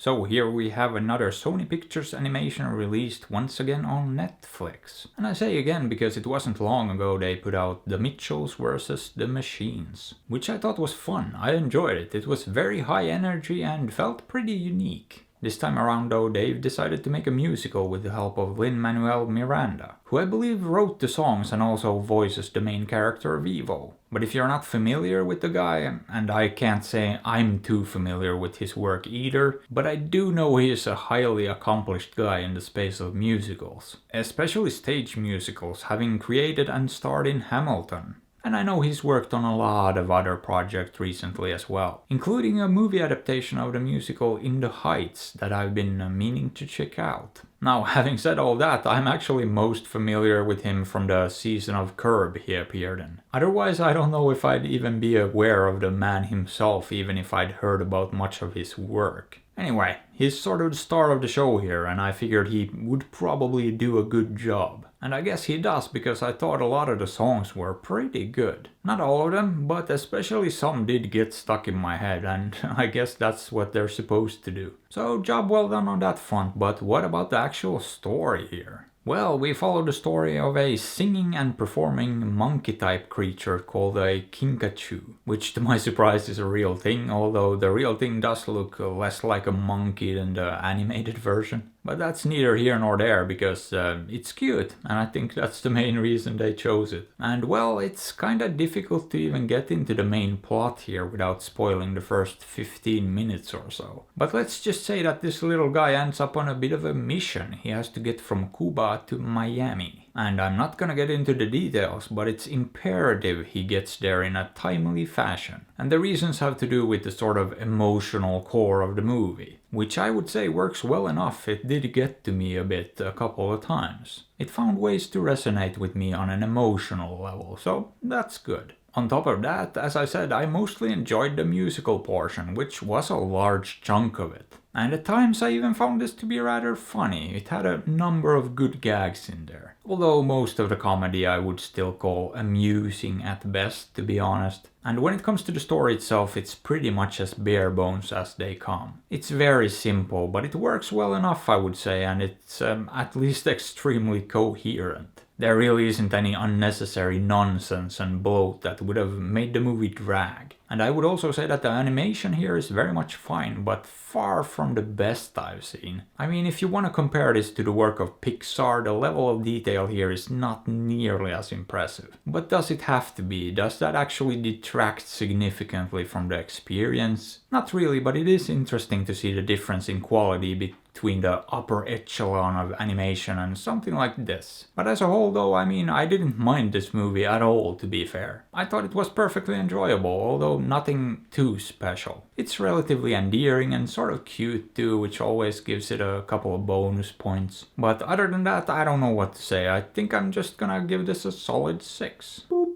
So here we have another Sony Pictures animation released once again on Netflix. And I say again because it wasn't long ago they put out The Mitchells vs. The Machines, which I thought was fun. I enjoyed it. It was very high energy and felt pretty unique. This time around though, they've decided to make a musical with the help of Lin-Manuel Miranda, who I believe wrote the songs and also voices the main character Vivo. But if you're not familiar with the guy, and I can't say I'm too familiar with his work either, but I do know he is a highly accomplished guy in the space of musicals, especially stage musicals, having created and starred in Hamilton. And I know he's worked on a lot of other projects recently as well, including a movie adaptation of the musical In the Heights that I've been meaning to check out. Now, having said all that, I'm actually most familiar with him from the season of Curb he appeared in. Otherwise, I don't know if I'd even be aware of the man himself, even if I'd heard about much of his work. Anyway, he's sort of the star of the show here, and I figured he would probably do a good job. And I guess he does, because I thought a lot of the songs were pretty good. Not all of them, but especially some did get stuck in my head, and I guess that's what they're supposed to do. So job well done on that front, but what about the actual story here? Well, we follow the story of a singing and performing monkey-type creature called a Kinkachu, which to my surprise is a real thing, although the real thing does look less like a monkey than the animated version. But that's neither here nor there, because it's cute, and I think that's the main reason they chose it. And well, it's kinda difficult to even get into the main plot here without spoiling the first 15 minutes or so. But let's just say that this little guy ends up on a bit of a mission. He has to get from Cuba to Miami. And I'm not gonna get into the details, but it's imperative he gets there in a timely fashion. And the reasons have to do with the sort of emotional core of the movie, which I would say works well enough. It did get to me a bit a couple of times. It found ways to resonate with me on an emotional level, so that's good. On top of that, as I said, I mostly enjoyed the musical portion, which was a large chunk of it. And at times I even found this to be rather funny. It had a number of good gags in there. Although most of the comedy I would still call amusing at best, to be honest. And when it comes to the story itself, it's pretty much as bare bones as they come. It's very simple, but it works well enough, I would say, and it's at least extremely coherent. There really isn't any unnecessary nonsense and bloat that would have made the movie drag. And I would also say that the animation here is very much fine, but far from the best I've seen. I mean, if you want to compare this to the work of Pixar, the level of detail here is not nearly as impressive. But does it have to be? Does that actually detract significantly from the experience? Not really, but it is interesting to see the difference in quality between the upper echelon of animation and something like this. But as a whole though, I mean, I didn't mind this movie at all, to be fair. I thought it was perfectly enjoyable, although nothing too special. It's relatively endearing and sort of cute too, which always gives it a couple of bonus points. But other than that, I don't know what to say. I think I'm just gonna give this a solid 6. Boop.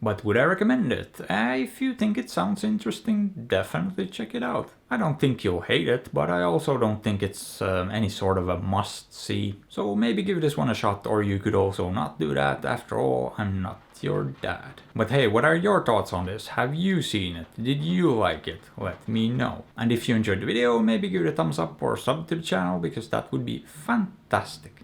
But would I recommend it? If you think it sounds interesting, definitely check it out. I don't think you'll hate it, but I also don't think it's any sort of a must-see. So maybe give this one a shot, or you could also not do that. After all, I'm not your dad. But hey, what are your thoughts on this? Have you seen it? Did you like it? Let me know. And if you enjoyed the video, maybe give it a thumbs up or sub to the channel, because that would be fantastic.